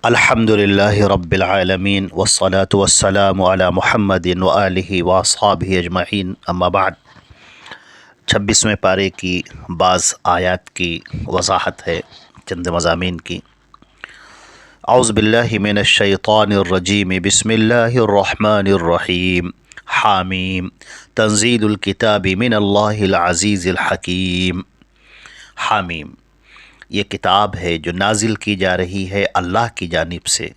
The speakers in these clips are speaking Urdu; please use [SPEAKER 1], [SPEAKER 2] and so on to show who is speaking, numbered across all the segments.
[SPEAKER 1] الحمد للہ رب العالمین والصلاة والسلام علی محمد وآلہ واصحابہ اجمعین اما بعد۔ 26ویں پارے کی بعض آیات کی وضاحت ہے، چند مضامین کی۔ اعوذ باللہ من الشیطان الرجیم، بسم اللہ الرحمن الرحیم، حامیم تنزیل الکتاب من اللہ العزیز الحکیم۔ حامیم یہ کتاب ہے جو نازل کی جا رہی ہے اللہ کی جانب سے،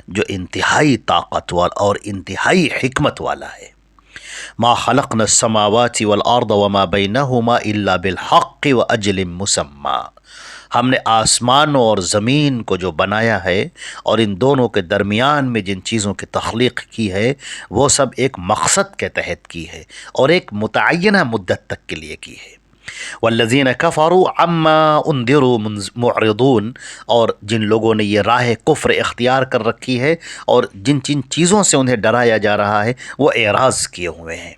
[SPEAKER 1] جو انتہائی طاقتور اور انتہائی حکمت والا ہے۔ ما خلقنا السماوات والارض وما بینہما الا بالحق واجل مسمى، ہم نے آسمانوں اور زمین کو جو بنایا ہے اور ان دونوں کے درمیان میں جن چیزوں کی تخلیق کی ہے وہ سب ایک مقصد کے تحت کی ہے اور ایک متعینہ مدت تک کے لیے کی ہے۔ والذین کفروا عما انذروا معرضون، اور جن لوگوں نے یہ راہ کفر اختیار کر رکھی ہے اور جن چیزوں سے انہیں ڈرایا جا رہا ہے وہ اعراض کیے ہوئے ہیں۔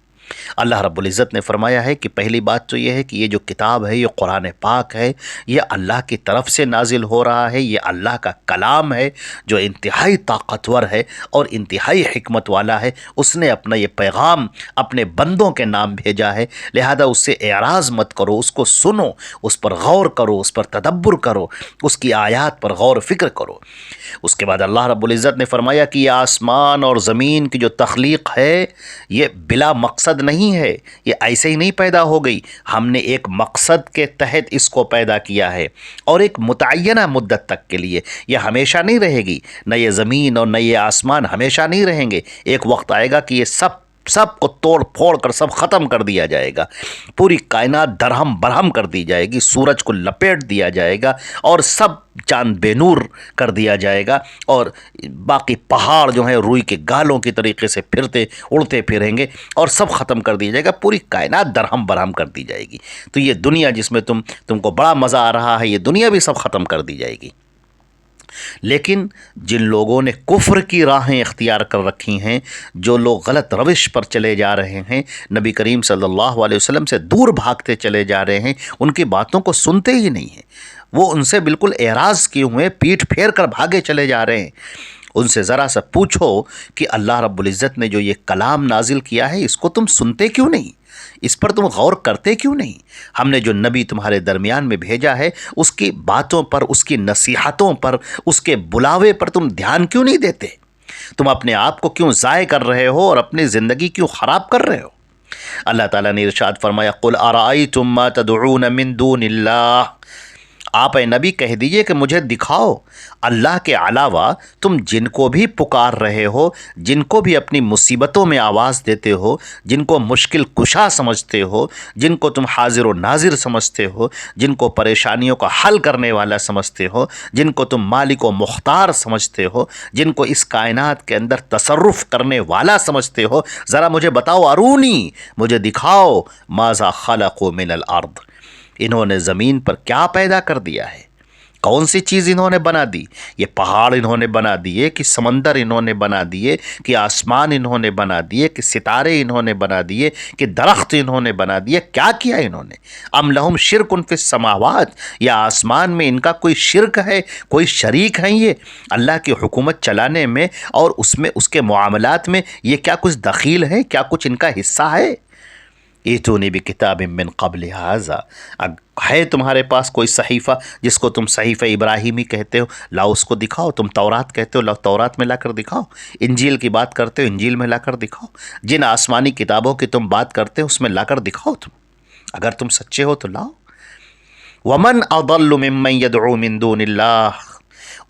[SPEAKER 1] اللہ رب العزت نے فرمایا ہے کہ پہلی بات تو یہ ہے کہ یہ جو کتاب ہے، یہ قرآن پاک ہے، یہ اللہ کی طرف سے نازل ہو رہا ہے، یہ اللہ کا کلام ہے جو انتہائی طاقتور ہے اور انتہائی حکمت والا ہے۔ اس نے اپنا یہ پیغام اپنے بندوں کے نام بھیجا ہے، لہذا اس سے اعراض مت کرو، اس کو سنو، اس پر غور کرو، اس پر تدبر کرو، اس کی آیات پر غور و فکر کرو۔ اس کے بعد اللہ رب العزت نے فرمایا کہ یہ آسمان اور زمین کی جو تخلیق ہے یہ بلا مقصد نہیں ہے، یہ ایسے ہی نہیں پیدا ہو گئی، ہم نے ایک مقصد کے تحت اس کو پیدا کیا ہے اور ایک متعینہ مدت تک کے لیے۔ یہ ہمیشہ نہیں رہے گی، نہ یہ زمین اور نہ یہ آسمان ہمیشہ نہیں رہیں گے۔ ایک وقت آئے گا کہ یہ سب کو توڑ پھوڑ کر سب ختم کر دیا جائے گا، پوری کائنات درہم برہم کر دی جائے گی، سورج کو لپیٹ دیا جائے گا اور سب چاند بے نور کر دیا جائے گا، اور باقی پہاڑ جو ہیں روئی کے گالوں کی طریقے سے اڑتے پھریں گے اور سب ختم کر دیا جائے گا، پوری کائنات درہم برہم کر دی جائے گی۔ تو یہ دنیا جس میں تم کو بڑا مزہ آ رہا ہے، یہ دنیا بھی سب ختم کر دی جائے گی۔ لیکن جن لوگوں نے کفر کی راہیں اختیار کر رکھی ہیں، جو لوگ غلط روش پر چلے جا رہے ہیں، نبی کریم صلی اللہ علیہ وسلم سے دور بھاگتے چلے جا رہے ہیں، ان کی باتوں کو سنتے ہی نہیں ہیں، وہ ان سے بالکل اعراض کیے ہوئے پیٹھ پھیر کر بھاگے چلے جا رہے ہیں۔ ان سے ذرا سا پوچھو کہ اللہ رب العزت نے جو یہ کلام نازل کیا ہے اس کو تم سنتے کیوں نہیں، اس پر تم غور کرتے کیوں نہیں؟ ہم نے جو نبی تمہارے درمیان میں بھیجا ہے اس کی باتوں پر، اس کی نصیحتوں پر، اس کے بلاوے پر تم دھیان کیوں نہیں دیتے؟ تم اپنے آپ کو کیوں ضائع کر رہے ہو اور اپنی زندگی کیوں خراب کر رہے ہو؟ اللہ تعالیٰ نے ارشاد فرمایا، قُلْ أَرَأَيْتُم مَّا تَدْعُونَ مِن دُونِ اللَّهِ، آپ اے نبی کہہ دیجئے کہ مجھے دکھاؤ اللہ کے علاوہ تم جن کو بھی پکار رہے ہو، جن کو بھی اپنی مصیبتوں میں آواز دیتے ہو، جن کو مشکل کشا سمجھتے ہو، جن کو تم حاضر و ناظر سمجھتے ہو، جن کو پریشانیوں کا حل کرنے والا سمجھتے ہو، جن کو تم مالک و مختار سمجھتے ہو، جن کو اس کائنات کے اندر تصرف کرنے والا سمجھتے ہو، ذرا مجھے بتاؤ، ارونی، مجھے دکھاؤ، ماذا خلقوا من الارض، انہوں نے زمین پر کیا پیدا کر دیا ہے، کون سی چیز انہوں نے بنا دی؟ یہ پہاڑ انہوں نے بنا دیے کہ سمندر انہوں نے بنا دیے کہ آسمان انہوں نے بنا دیے کہ ستارے انہوں نے بنا دیے کہ درخت انہوں نے بنا دیے؟ کیا کیا انہوں نے؟ ام لہم شرک فی السماوات، یا آسمان میں ان کا کوئی شرک ہے، کوئی شریک ہیں یہ اللہ کی حکومت چلانے میں اور اس کے معاملات میں؟ یہ کیا کچھ دخیل ہے؟ کیا کچھ ان کا حصہ ہے؟ ایتونی بکتاب من قبل ھذا، ہے تمہارے پاس کوئی صحیفہ جس کو تم صحیفہ ابراہیمی کہتے ہو، لاؤ اس کو دکھاؤ۔ تم تورات کہتے ہو، لاؤ تورات میں لا کر دکھاؤ۔ انجیل کی بات کرتے ہو، انجیل میں لا کر دکھاؤ۔ جن آسمانی کتابوں کی تم بات کرتے ہو اس میں لا کر دکھاؤ تم، اگر تم سچے ہو تو لاؤ۔ ومن اضل ممن يدعو من دون اللہ،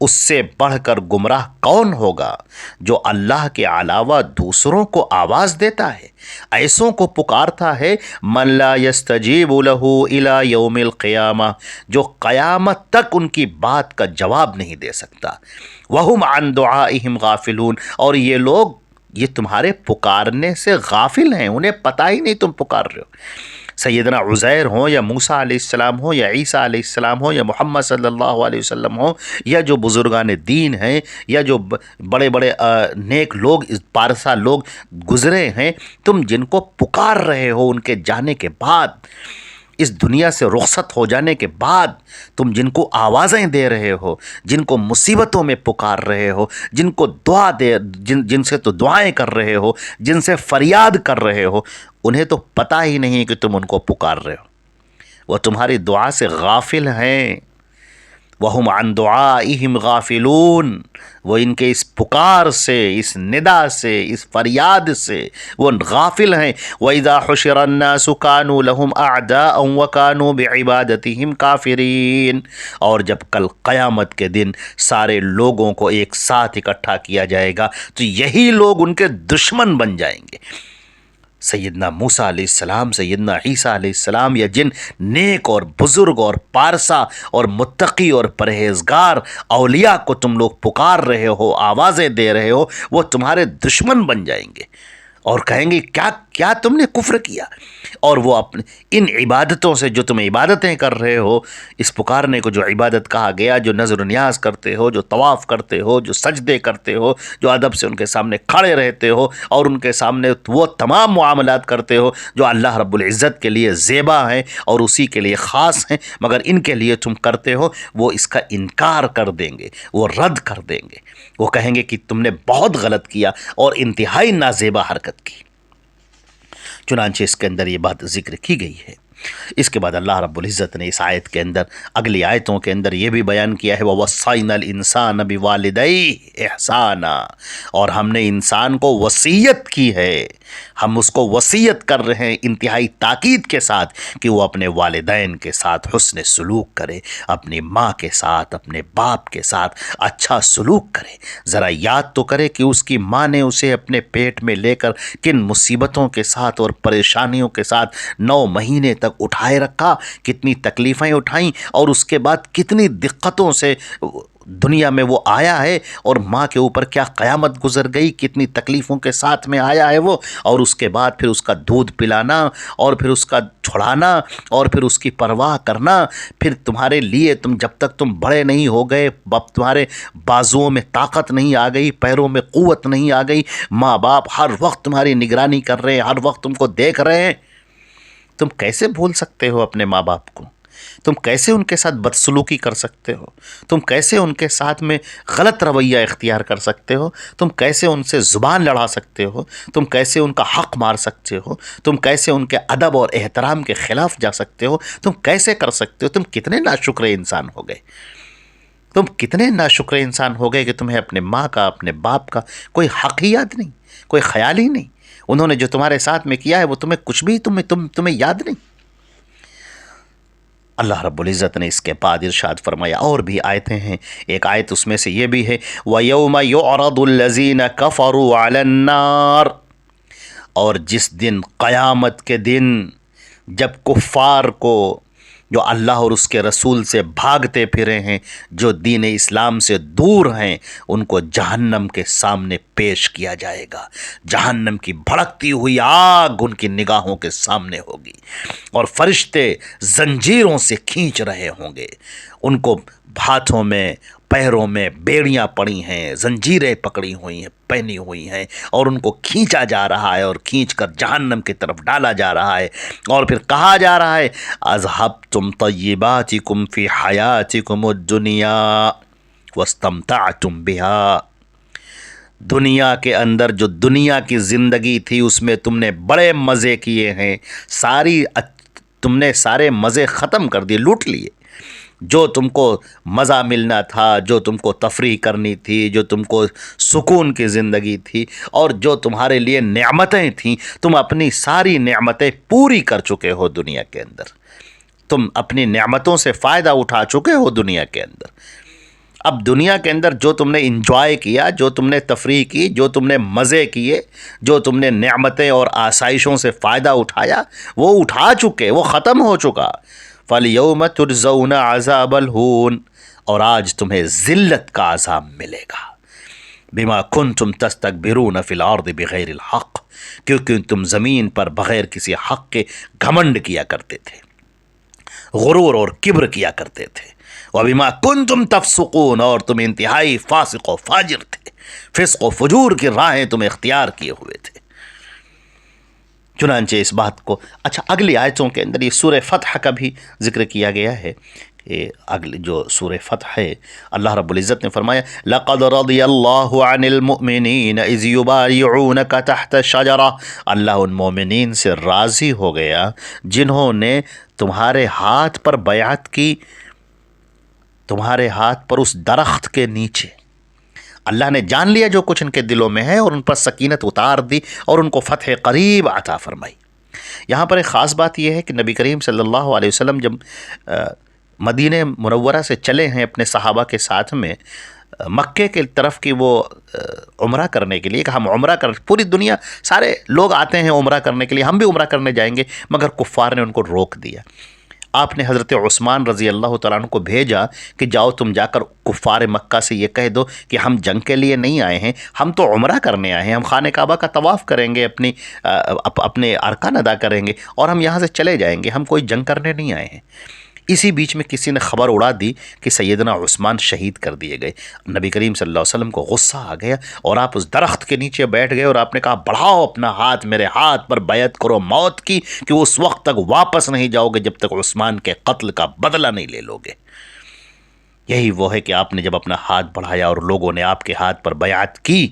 [SPEAKER 1] اس سے بڑھ کر گمراہ کون ہوگا جو اللہ کے علاوہ دوسروں کو آواز دیتا ہے، ایسوں کو پکارتا ہے، من لا يستجیب له الى یوم القیامہ، جو قیامت تک ان کی بات کا جواب نہیں دے سکتا۔ وہم عن دعائہم غافلون، اور یہ لوگ یہ تمہارے پکارنے سے غافل ہیں، انہیں پتہ ہی نہیں تم پکار رہے ہو۔ سیدنا عزیر ہوں یا موسیٰ علیہ السلام ہوں یا عیسیٰ علیہ السلام ہوں یا محمد صلی اللہ علیہ وسلم ہوں یا جو بزرگان دین ہیں یا جو بڑے بڑے نیک لوگ، پارسا لوگ گزرے ہیں، تم جن کو پکار رہے ہو ان کے جانے کے بعد، اس دنیا سے رخصت ہو جانے کے بعد تم جن کو آوازیں دے رہے ہو، جن کو مصیبتوں میں پکار رہے ہو، جن کو جن سے تو دعائیں کر رہے ہو، جن سے فریاد کر رہے ہو، انہیں تو پتہ ہی نہیں کہ تم ان کو پکار رہے ہو، وہ تمہاری دعا سے غافل ہیں۔ وَهُمْ عَنْ دُعَائِهِمْ غَافِلُونَ، وہ ان کے اس پکار سے، اس ندا سے، اس فریاد سے وہ غافل ہیں۔ وَإِذَا حُشِرَ النَّاسُ كَانُوا لَهُمْ أَعْدَاءً وَكَانُوا بِعِبَادَتِهِمْ كَافِرِينَ، اور جب کل قیامت کے دن سارے لوگوں کو ایک ساتھ اکٹھا کیا جائے گا تو یہی لوگ ان کے دشمن بن جائیں گے۔ سیدنا موسیٰ علیہ السلام، سیدنا عیسیٰ علیہ السلام، یا جن نیک اور بزرگ اور پارسا اور متقی اور پرہیزگار اولیاء کو تم لوگ پکار رہے ہو، آوازیں دے رہے ہو، وہ تمہارے دشمن بن جائیں گے اور کہیں گے کیا تم نے کفر کیا، اور وہ اپنے ان عبادتوں سے جو تم عبادتیں کر رہے ہو، اس پکارنے کو جو عبادت کہا گیا، جو نظر و نیاز کرتے ہو، جو طواف کرتے ہو، جو سجدے کرتے ہو، جو ادب سے ان کے سامنے کھڑے رہتے ہو اور ان کے سامنے وہ تمام معاملات کرتے ہو جو اللہ رب العزت کے لیے زیبا ہیں اور اسی کے لیے خاص ہیں، مگر ان کے لیے تم کرتے ہو، وہ اس کا انکار کر دیں گے، وہ رد کر دیں گے، وہ کہیں گے کہ تم نے بہت غلط کیا اور انتہائی نازیبا حرکت کی۔ چنانچہ اس کے اندر یہ بات ذکر کی گئی ہے۔ اس کے بعد اللہ رب العزت نے اس آیت کے اندر، اگلی آیتوں کے اندر یہ بھی بیان کیا ہے وَوَصَّيْنَا الْإِنسَانَ بِوَالِدَيْهِ إِحْسَانًا، اور ہم نے انسان کو وصیت کی ہے، ہم اس کو وصیت کر رہے ہیں انتہائی تاکید کے ساتھ کہ وہ اپنے والدین کے ساتھ حسن سلوک کرے، اپنی ماں کے ساتھ، اپنے باپ کے ساتھ اچھا سلوک کرے۔ ذرا یاد تو کرے کہ اس کی ماں نے اسے اپنے پیٹ میں لے کر کن مصیبتوں کے ساتھ اور پریشانیوں کے ساتھ 9 مہینے تک اٹھائے رکھا، کتنی تکلیفیں اٹھائیں، اور اس کے بعد کتنی دقتوں سے دنیا میں وہ آیا ہے، اور ماں کے اوپر کیا قیامت گزر گئی، کتنی تکلیفوں کے ساتھ میں آیا ہے وہ، اور اس کے بعد پھر اس کا دودھ پلانا، اور پھر اس کا چھڑانا، اور پھر اس کی پرواہ کرنا، پھر تمہارے لیے جب تک تم بڑے نہیں ہو گئے، تمہارے بازوؤں میں طاقت نہیں آ گئی، پیروں میں قوت نہیں آ گئی، ماں باپ ہر وقت تمہاری نگرانی کر رہے ہیں، ہر وقت تم کو دیکھ رہے ہیں، تم کیسے بھول سکتے ہو اپنے ماں باپ کو؟ تم کیسے ان کے ساتھ بدسلوکی کر سکتے ہو؟ تم کیسے ان کے ساتھ میں غلط رویہ اختیار کر سکتے ہو؟ تم کیسے ان سے زبان لڑا سکتے ہو؟ تم کیسے ان کا حق مار سکتے ہو؟ تم کیسے ان کے ادب اور احترام کے خلاف جا سکتے ہو؟ تم کیسے کر سکتے ہو؟ تم کتنے ناشکر انسان ہو گئے، تم کتنے ناشکر انسان ہو گئے کہ تمہیں اپنے ماں کا، اپنے باپ کا کوئی حق ہی یاد نہیں، کوئی خیال ہی نہیں، انہوں نے جو تمہارے ساتھ میں کیا ہے وہ تمہیں کچھ بھی تمہیں یاد نہیں۔ اللہ رب العزت نے اس کے بعد ارشاد فرمایا، اور بھی آیتیں ہیں، ایک آیت اس میں سے یہ بھی ہے وَيَوْمَ يُعْرَضُ الَّذِينَ كَفَرُوا عَلَى النَّارِ، اور جس دن، قیامت کے دن، جب کفار کو جو اللہ اور اس کے رسول سے بھاگتے پھرے ہیں، جو دین اسلام سے دور ہیں، ان کو جہنم کے سامنے پیش کیا جائے گا، جہنم کی بھڑکتی ہوئی آگ ان کی نگاہوں کے سامنے ہوگی، اور فرشتے زنجیروں سے کھینچ رہے ہوں گے، ان کو ہاتھوں میں، پیروں میں بیڑیاں پڑی ہیں، زنجیریں پکڑی ہوئی ہیں، پہنی ہوئی ہیں، اور ان کو کھینچا جا رہا ہے، اور کھینچ کر جہنم کی طرف ڈالا جا رہا ہے، اور پھر کہا جا رہا ہے اذھبتم طیباتکم فی حیاتکم الدنیا واستمتعتم بها، دنیا کے اندر جو دنیا کی زندگی تھی اس میں تم نے بڑے مزے کیے ہیں، تم نے سارے مزے ختم کر دیے، لوٹ لیے، جو تم کو مزہ ملنا تھا، جو تم کو تفریح کرنی تھی، جو تم کو سکون کی زندگی تھی، اور جو تمہارے لیے نعمتیں تھیں، تم اپنی ساری نعمتیں پوری کر چکے ہو دنیا کے اندر، تم اپنی نعمتوں سے فائدہ اٹھا چکے ہو دنیا کے اندر۔ اب دنیا کے اندر جو تم نے انجوائے کیا، جو تم نے تفریح کی، جو تم نے مزے کیے، جو تم نے نعمتیں اور آسائشوں سے فائدہ اٹھایا، وہ اٹھا چکے، وہ ختم ہو چکا۔ فَالْيَوْمَ تُجْزَوْنَ عَذَابَ الْهُونِ، اور آج تمہیں ذلت کا عذاب ملے گا، بِمَا كُنْتُمْ تَسْتَكْبِرُونَ فِي الْأَرْضِ بِغَيْرِ الْحَقِّ، کیونکہ تم زمین پر بغیر کسی حق کے گھمنڈ کیا کرتے تھے، غرور اور کبر کیا کرتے تھے، وَبِمَا كُنْتُمْ تَفْسُقُونَ، اور تم انتہائی فاسق و فاجر تھے، فسق و فجور کی راہیں تم اختیار کیے ہوئے تھے۔ چنانچہ اس بات کو اچھا اگلی آیتوں کے اندر یہ سورہ فتح کا بھی ذکر کیا گیا ہے کہ اگلی جو سورہ فتح ہے اللہ رب العزت نے فرمایا لَقَدْ رَضِيَ اللَّهُ عَنِ الْمُؤْمِنِينَ إِذْ يُبَايِعُونَكَ تَحْتَ الشَّجَرَةِ، اللہ ان مومنین سے راضی ہو گیا جنہوں نے تمہارے ہاتھ پر بیعت کی، تمہارے ہاتھ پر اس درخت کے نیچے۔ اللہ نے جان لیا جو کچھ ان کے دلوں میں ہے اور ان پر سکینت اتار دی اور ان کو فتح قریب عطا فرمائی۔ یہاں پر ایک خاص بات یہ ہے کہ نبی کریم صلی اللہ علیہ وسلم جب مدینہ منورہ سے چلے ہیں اپنے صحابہ کے ساتھ میں مکے کے طرف کی وہ عمرہ کرنے کے لیے کہ ہم عمرہ کر، پوری دنیا سارے لوگ آتے ہیں عمرہ کرنے کے لیے، ہم بھی عمرہ کرنے جائیں گے، مگر کفار نے ان کو روک دیا۔ آپ نے حضرت عثمان رضی اللہ تعالیٰ عنہ کو بھیجا کہ جاؤ تم جا کر کفار مکہ سے یہ کہہ دو کہ ہم جنگ کے لیے نہیں آئے ہیں، ہم تو عمرہ کرنے آئے ہیں، ہم خانہ کعبہ کا طواف کریں گے، اپنے ارکان ادا کریں گے اور ہم یہاں سے چلے جائیں گے، ہم کوئی جنگ کرنے نہیں آئے ہیں۔ اسی بیچ میں کسی نے خبر اڑا دی کہ سیدنا عثمان شہید کر دیے گئے۔ نبی کریم صلی اللہ علیہ وسلم کو غصہ آ گیا اور آپ اس درخت کے نیچے بیٹھ گئے اور آپ نے کہا بڑھاؤ اپنا ہاتھ، میرے ہاتھ پر بیعت کرو موت کی کہ اس وقت تک واپس نہیں جاؤ گے جب تک عثمان کے قتل کا بدلہ نہیں لے لو گے۔ یہی وہ ہے کہ آپ نے جب اپنا ہاتھ بڑھایا اور لوگوں نے آپ کے ہاتھ پر بیعت کی،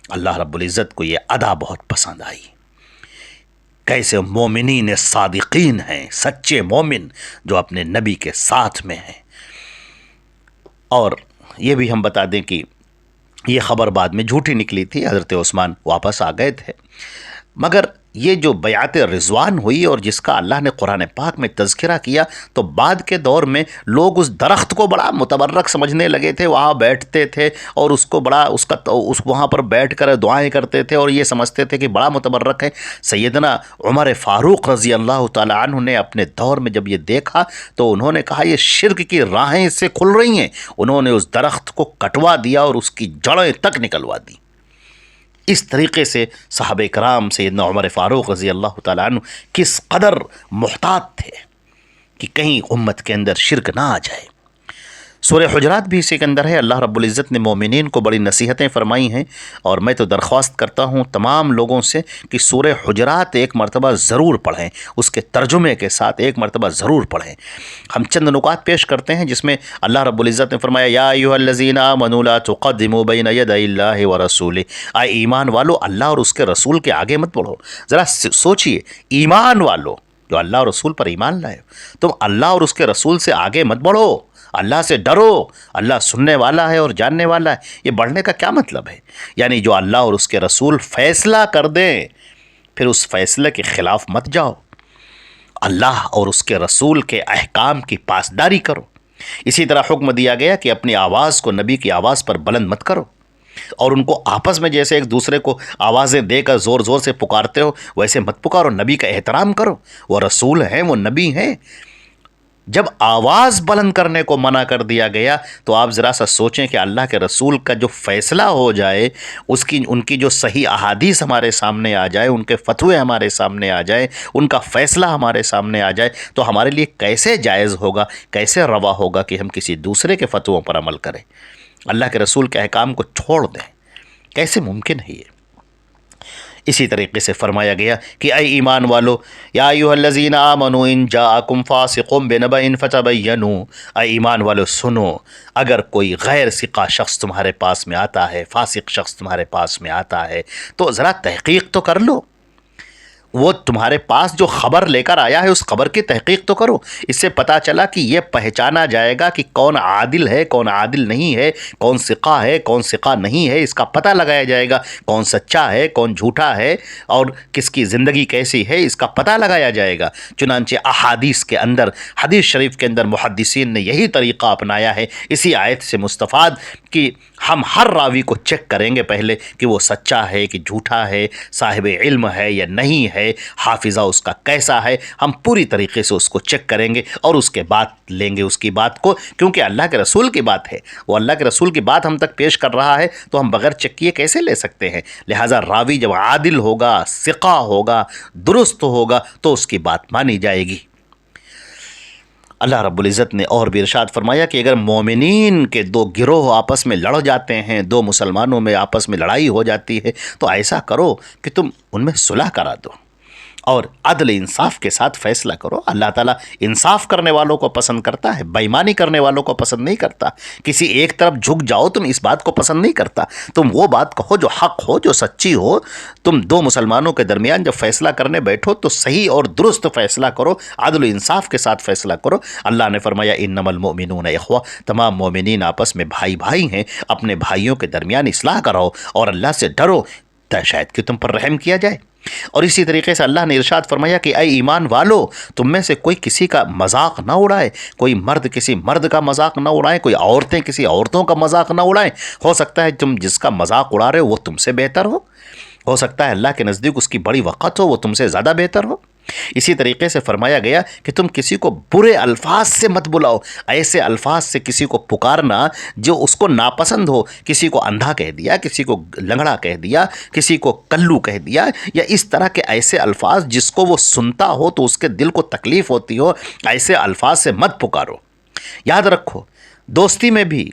[SPEAKER 1] اللہ رب العزت کو یہ ادا بہت پسند آئی۔ کیسے مومنین صادقین ہیں، سچے مومن جو اپنے نبی کے ساتھ میں ہیں۔ اور یہ بھی ہم بتا دیں کہ یہ خبر بعد میں جھوٹی نکلی تھی، حضرت عثمان واپس آ گئے تھے، مگر یہ جو بیعت رضوان ہوئی اور جس کا اللہ نے قرآن پاک میں تذکرہ کیا تو بعد کے دور میں لوگ اس درخت کو بڑا متبرک سمجھنے لگے تھے، وہاں بیٹھتے تھے اور اس کو بڑا وہاں پر بیٹھ کر دعائیں کرتے تھے اور یہ سمجھتے تھے کہ بڑا متبرک ہے۔ سیدنا عمر فاروق رضی اللہ تعالی عنہ نے اپنے دور میں جب یہ دیکھا تو انہوں نے کہا یہ شرک کی راہیں اس سے کھل رہی ہیں، انہوں نے اس درخت کو کٹوا دیا اور اس کی جڑیں تک نکلوا دی۔ اس طریقے سے صحابہ کرام سیدنا عمر فاروق رضی اللہ تعالیٰ عنہ کس قدر محتاط تھے کہ کہیں امت کے اندر شرک نہ آ جائے۔ سورہ حجرات بھی اسی کے اندر ہے۔ اللہ رب العزت نے مومنین کو بڑی نصیحتیں فرمائی ہیں اور میں تو درخواست کرتا ہوں تمام لوگوں سے کہ سورہ حجرات ایک مرتبہ ضرور پڑھیں، اس کے ترجمے کے ساتھ ایک مرتبہ ضرور پڑھیں۔ ہم چند نکات پیش کرتے ہیں جس میں اللہ رب العزت نے فرمایا یا ایھا الذین آمنوا لا تقدموا بین یدی اللہ ورسولہ، اے ایمان والو اللہ اور اس کے رسول کے آگے مت بڑھو۔ ذرا سوچئے، ایمان والو جو اللہ اور رسول پر ایمان لائے، تم اللہ اور اس کے رسول سے آگے مت بڑھو، اللہ سے ڈرو، اللہ سننے والا ہے اور جاننے والا ہے۔ یہ بڑھنے کا کیا مطلب ہے؟ یعنی جو اللہ اور اس کے رسول فیصلہ کر دیں پھر اس فیصلے کے خلاف مت جاؤ، اللہ اور اس کے رسول کے احکام کی پاسداری کرو۔ اسی طرح حکم دیا گیا کہ اپنی آواز کو نبی کی آواز پر بلند مت کرو اور ان کو آپس میں جیسے ایک دوسرے کو آوازیں دے کر زور زور سے پکارتے ہو ویسے مت پکارو، نبی کا احترام کرو، وہ رسول ہیں، وہ نبی ہیں۔ جب آواز بلند کرنے کو منع کر دیا گیا تو آپ ذرا سا سوچیں کہ اللہ کے رسول کا جو فیصلہ ہو جائے، ان کی جو صحیح احادیث ہمارے سامنے آ جائے، ان کے فتوے ہمارے سامنے آ جائے، ان کا فیصلہ ہمارے سامنے آ جائے تو ہمارے لیے کیسے جائز ہوگا، کیسے روا ہوگا کہ ہم کسی دوسرے کے فتووں پر عمل کریں، اللہ کے رسول کے احکام کو چھوڑ دیں؟ کیسے ممکن ہے یہ؟ اسی طریقے سے فرمایا گیا کہ اے ایمان والو یا ایھا الذین آمنوا ان جاءکم فاسق بنبأ فتبینوا، اے ایمان والو سنو، اگر کوئی غیر ثقہ شخص تمہارے پاس میں آتا ہے، فاسق شخص تمہارے پاس میں آتا ہے تو ذرا تحقیق تو کر لو، وہ تمہارے پاس جو خبر لے کر آیا ہے اس خبر کی تحقیق تو کرو۔ اس سے پتہ چلا کہ یہ پہچانا جائے گا کہ کون عادل ہے، کون عادل نہیں ہے، کون ثقہ ہے، کون ثقہ نہیں ہے، اس کا پتہ لگایا جائے گا، کون سچا ہے، کون جھوٹا ہے اور کس کی زندگی کیسی ہے، اس کا پتہ لگایا جائے گا۔ چنانچہ احادیث کے اندر، حدیث شریف کے اندر محدثین نے یہی طریقہ اپنایا ہے، اسی آیت سے مستفاد کہ ہم ہر راوی کو چیک کریں گے پہلے کہ وہ سچا ہے کہ جھوٹا ہے، صاحب علم ہے یا نہیں ہے، حافظہ اس کا کیسا ہے، ہم پوری طریقے سے اس کو چیک کریں گے اور اس کے بعد لیں گے اس کی بات کو، کیونکہ اللہ کے رسول کی بات ہے، وہ اللہ کے رسول کی بات ہم تک پیش کر رہا ہے تو ہم بغیر چیک کیے کیسے لے سکتے ہیں؟ لہٰذا راوی جب عادل ہوگا، ثقہ ہوگا، درست ہوگا تو اس کی بات مانی جائے گی۔ اللہ رب العزت نے اور بھی ارشاد فرمایا کہ اگر مومنین کے دو گروہ آپس میں لڑ جاتے ہیں، دو مسلمانوں میں آپس میں لڑائی ہو جاتی ہے تو ایسا کرو کہ تم ان میں صلح کرا دو، اور عدل انصاف کے ساتھ فیصلہ کرو۔ اللہ تعالیٰ انصاف کرنے والوں کو پسند کرتا ہے، بے ایمانی کرنے والوں کو پسند نہیں کرتا۔ کسی ایک طرف جھک جاؤ، تم اس بات کو پسند نہیں کرتا۔ تم وہ بات کہو جو حق ہو، جو سچی ہو۔ تم دو مسلمانوں کے درمیان جب فیصلہ کرنے بیٹھو تو صحیح اور درست فیصلہ کرو، عدل و انصاف کے ساتھ فیصلہ کرو۔ اللہ نے فرمایا انما المؤمنون اخوہ، تمام مومنین آپس میں بھائی بھائی ہیں، اپنے بھائیوں کے درمیان اصلاح کرو اور اللہ سے ڈرو، شاید کہ تم پر رحم کیا جائے۔ اور اسی طریقے سے اللہ نے ارشاد فرمایا کہ اے ایمان والو، تم میں سے کوئی کسی کا مذاق نہ اڑائے، کوئی مرد کسی مرد کا مذاق نہ اڑائے، کوئی عورتیں کسی عورتوں کا مذاق نہ اڑائیں۔ ہو سکتا ہے تم جس کا مذاق اڑا رہے ہو وہ تم سے بہتر ہو سکتا ہے اللہ کے نزدیک اس کی بڑی وقت ہو، وہ تم سے زیادہ بہتر ہو۔ اسی طریقے سے فرمایا گیا کہ تم کسی کو برے الفاظ سے مت بلاؤ، ایسے الفاظ سے کسی کو پکارنا جو اس کو ناپسند ہو۔ کسی کو اندھا کہہ دیا، کسی کو لنگڑا کہہ دیا، کسی کو کلو کہہ دیا، یا اس طرح کے ایسے الفاظ جس کو وہ سنتا ہو تو اس کے دل کو تکلیف ہوتی ہو، ایسے الفاظ سے مت پکارو۔ یاد رکھو، دوستی میں بھی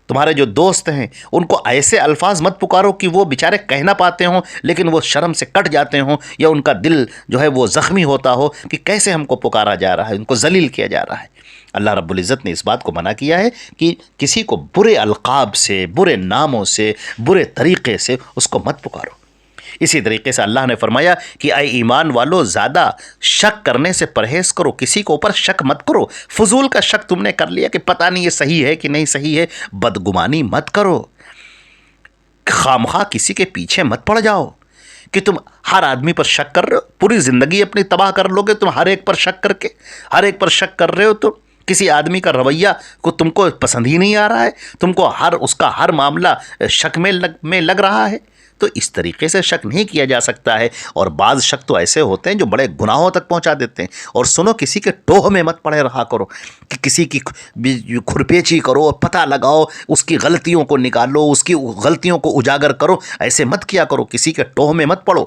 [SPEAKER 1] تمہارے جو دوست ہیں ان کو ایسے الفاظ مت پکارو کہ وہ بیچارے کہہ نہ پاتے ہوں، لیکن وہ شرم سے کٹ جاتے ہوں، یا ان کا دل جو ہے وہ زخمی ہوتا ہو کہ کیسے ہم کو پکارا جا رہا ہے، ان کو ذلیل کیا جا رہا ہے۔ اللہ رب العزت نے اس بات کو منع کیا ہے کہ کسی کو برے القاب سے، برے ناموں سے، برے طریقے سے اس کو مت پکارو۔ اسی طریقے سے اللہ نے فرمایا کہ اے ایمان والو، زیادہ شک کرنے سے پرہیز کرو، کسی کے اوپر شک مت کرو۔ فضول کا شک تم نے کر لیا کہ پتہ نہیں یہ صحیح ہے کہ نہیں صحیح ہے، بدگمانی مت کرو۔ خامخواہ کسی کے پیچھے مت پڑ جاؤ کہ تم ہر آدمی پر شک کر رہے ہو، پوری زندگی اپنی تباہ کر لو گے تم ہر ایک پر شک کر کے۔ ہر ایک پر شک کر رہے ہو تو کسی آدمی کا رویہ کو تم کو پسند ہی نہیں آ رہا ہے، تم کو اس کا ہر معاملہ شک میں لگ رہا ہے، تو اس طریقے سے شک نہیں کیا جا سکتا ہے۔ اور بعض شک تو ایسے ہوتے ہیں جو بڑے گناہوں تک پہنچا دیتے ہیں۔ اور سنو، کسی کے ٹوہ میں مت پڑے رہا کرو کہ کسی کی کھرپیچی کرو اور پتہ لگاؤ، اس کی غلطیوں کو نکالو، اس کی غلطیوں کو اجاگر کرو، ایسے مت کیا کرو، کسی کے ٹوہ میں مت پڑو۔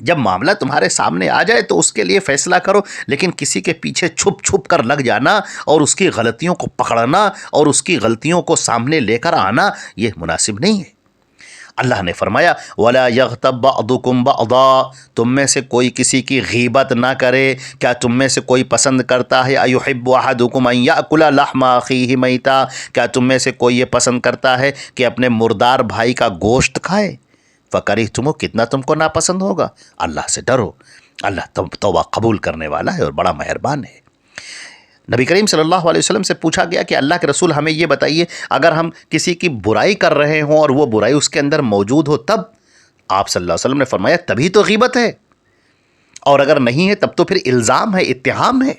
[SPEAKER 1] جب معاملہ تمہارے سامنے آ جائے تو اس کے لیے فیصلہ کرو، لیکن کسی کے پیچھے چھپ چھپ کر لگ جانا اور اس کی غلطیوں کو پکڑنا اور اس کی غلطیوں کو سامنے لے کر آنا، یہ مناسب نہیں ہے۔ اللہ نے فرمایا وَلَا يَغْتَبْ بَعْضُكُمْ بَعْضًا، تم میں سے کوئی کسی کی غیبت نہ کرے۔ کیا تم میں سے کوئی پسند کرتا ہے أَيُحِبُّ أَحَدُكُمْ أَن يَأْكُلَ لَحْمَ أَخِيهِ مَيْتًا، کیا تم میں سے کوئی یہ پسند کرتا ہے کہ اپنے مردار بھائی کا گوشت کھائے؟ فَكَرِهْتُمُوهُ، کتنا تم کو ناپسند ہوگا۔ اللہ سے ڈرو، اللہ توبہ قبول کرنے والا ہے اور بڑا مہربان ہے۔ نبی کریم صلی اللہ علیہ وسلم سے پوچھا گیا کہ اللہ کے رسول ہمیں یہ بتائیے، اگر ہم کسی کی برائی کر رہے ہوں اور وہ برائی اس کے اندر موجود ہو تب؟ آپ صلی اللہ علیہ وسلم نے فرمایا تبھی تو غیبت ہے، اور اگر نہیں ہے تب تو پھر الزام ہے، اتہام ہے۔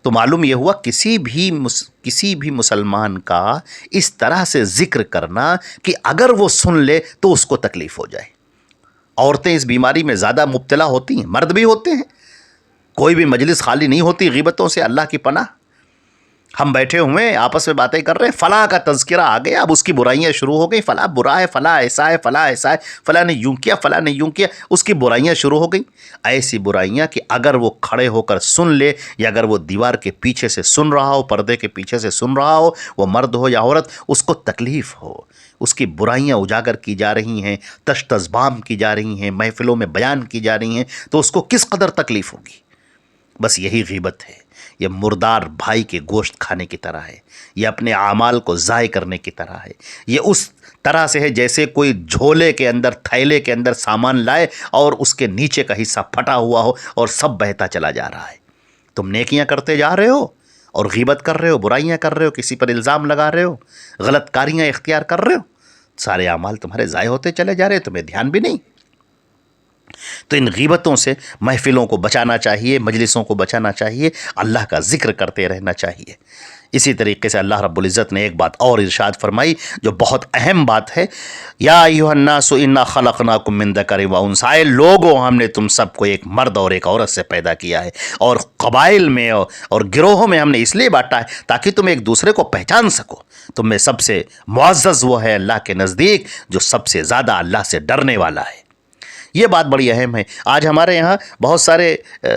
[SPEAKER 1] تو معلوم یہ ہوا کسی بھی مسلمان کا اس طرح سے ذکر کرنا کہ اگر وہ سن لے تو اس کو تکلیف ہو جائے۔ عورتیں اس بیماری میں زیادہ مبتلا ہوتی ہیں، مرد بھی ہوتے ہیں۔ کوئی بھی مجلس خالی نہیں ہوتی غیبتوں سے، اللہ کی پناہ۔ ہم بیٹھے ہوئے ہیں آپس میں باتیں کر رہے ہیں، فلاں کا تذکرہ آ گیا، اب اس کی برائیاں شروع ہو گئی، فلاں برا ہے، فلاں ایسا ہے، فلاں ایسا ہے، فلاں نے یوں کیا، فلاں نے یوں کیا، اس کی برائیاں شروع ہو گئیں۔ ایسی برائیاں کہ اگر وہ کھڑے ہو کر سن لے، یا اگر وہ دیوار کے پیچھے سے سن رہا ہو، پردے کے پیچھے سے سن رہا ہو، وہ مرد ہو یا عورت، اس کو تکلیف ہو، اس کی برائیاں اجاگر کی جا رہی ہیں، تشت ازبام کی جا رہی ہیں، محفلوں میں بیان کی جا رہی ہیں، تو اس کو کس قدر تکلیف ہوگی۔ بس یہی غیبت ہے، یہ مردار بھائی کے گوشت کھانے کی طرح ہے، یہ اپنے اعمال کو ضائع کرنے کی طرح ہے، یہ اس طرح سے ہے جیسے کوئی جھولے کے اندر، تھیلے کے اندر سامان لائے اور اس کے نیچے کا حصہ پھٹا ہوا ہو اور سب بہتا چلا جا رہا ہے۔ تم نیکیاں کرتے جا رہے ہو اور غیبت کر رہے ہو، برائیاں کر رہے ہو، کسی پر الزام لگا رہے ہو، غلط کاریاں اختیار کر رہے ہو، سارے اعمال تمہارے ضائع ہوتے چلے جا رہے ہیں، تمہیں دھیان بھی نہیں۔ تو ان غیبتوں سے محفلوں کو بچانا چاہیے، مجلسوں کو بچانا چاہیے، اللہ کا ذکر کرتے رہنا چاہیے۔ اسی طریقے سے اللہ رب العزت نے ایک بات اور ارشاد فرمائی جو بہت اہم بات ہے، یا ایھا الناس انا خلقناکم من ذکر و انثی، لوگوں ہم نے تم سب کو ایک مرد اور ایک عورت سے پیدا کیا ہے، اور قبائل میں اور گروہوں میں ہم نے اس لیے بانٹا ہے تاکہ تم ایک دوسرے کو پہچان سکو۔ تم میں سب سے معزز وہ ہے اللہ کے نزدیک جو سب سے زیادہ اللہ سے ڈرنے والا ہے۔ یہ بات بڑی اہم ہے۔ آج ہمارے یہاں بہت سارے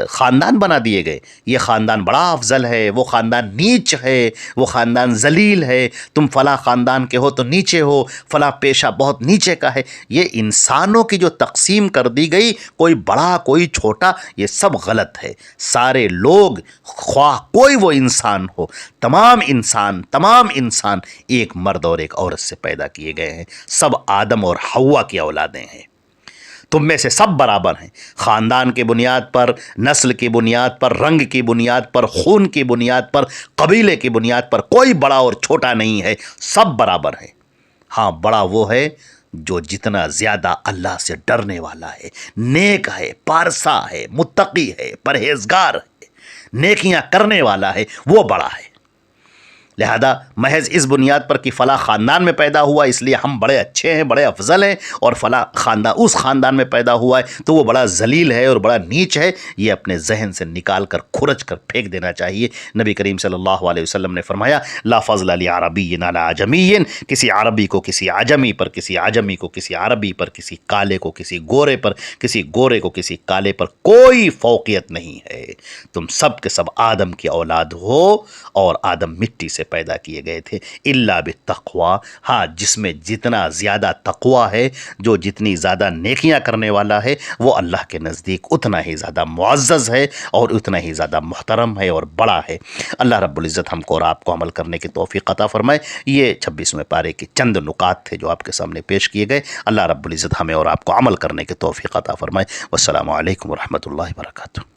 [SPEAKER 1] خاندان بنا دیے گئے، یہ خاندان بڑا افضل ہے، وہ خاندان نیچ ہے، وہ خاندان ذلیل ہے، تم فلاں خاندان کے ہو تو نیچے ہو، فلاں پیشہ بہت نیچے کا ہے۔ یہ انسانوں کی جو تقسیم کر دی گئی، کوئی بڑا کوئی چھوٹا، یہ سب غلط ہے۔ سارے لوگ، خواہ کوئی وہ انسان ہو، تمام انسان ایک مرد اور ایک عورت سے پیدا کیے گئے ہیں، سب آدم اور حوا کی اولادیں ہیں۔ تم میں سے سب برابر ہیں، خاندان کی بنیاد پر، نسل کی بنیاد پر، رنگ کی بنیاد پر، خون کی بنیاد پر، قبیلے کی بنیاد پر کوئی بڑا اور چھوٹا نہیں ہے، سب برابر ہیں۔ ہاں، بڑا وہ ہے جو جتنا زیادہ اللہ سے ڈرنے والا ہے، نیک ہے، پارسا ہے، متقی ہے، پرہیزگار ہے، نیکیاں کرنے والا ہے، وہ بڑا ہے۔ لہذا محض اس بنیاد پر کہ فلاں خاندان میں پیدا ہوا اس لیے ہم بڑے اچھے ہیں، بڑے افضل ہیں، اور فلاں خاندان اس خاندان میں پیدا ہوا ہے تو وہ بڑا ذلیل ہے اور بڑا نیچ ہے، یہ اپنے ذہن سے نکال کر کھرچ کر پھینک دینا چاہیے۔ نبی کریم صلی اللہ علیہ وسلم نے فرمایا لا فضل لعربی علی عجمی، کسی عربی کو کسی عجمی پر، کسی عجمی کو کسی عربی پر، کسی کالے کو کسی گورے پر، کسی گورے کو کسی کالے پر کوئی فوقیت نہیں ہے۔ تم سب کے سب آدم کی اولاد ہو اور آدم مٹی سے پیدا کیے گئے تھے، الا بالتقوی، ہاں جس میں جتنا زیادہ تقوی ہے، جو جتنی زیادہ نیکیاں کرنے والا ہے، وہ اللہ کے نزدیک اتنا ہی زیادہ معزز ہے اور اتنا ہی زیادہ محترم ہے اور بڑا ہے۔ اللہ رب العزت ہم کو اور آپ کو عمل کرنے کی توفیق عطا فرمائے۔ یہ 26ویں پارے کے چند نکات تھے جو آپ کے سامنے پیش کیے گئے۔ اللہ رب العزت ہمیں اور آپ کو عمل کرنے کی توفیق عطا فرمائے۔ والسلام علیکم ورحمۃ اللہ وبرکاتہ۔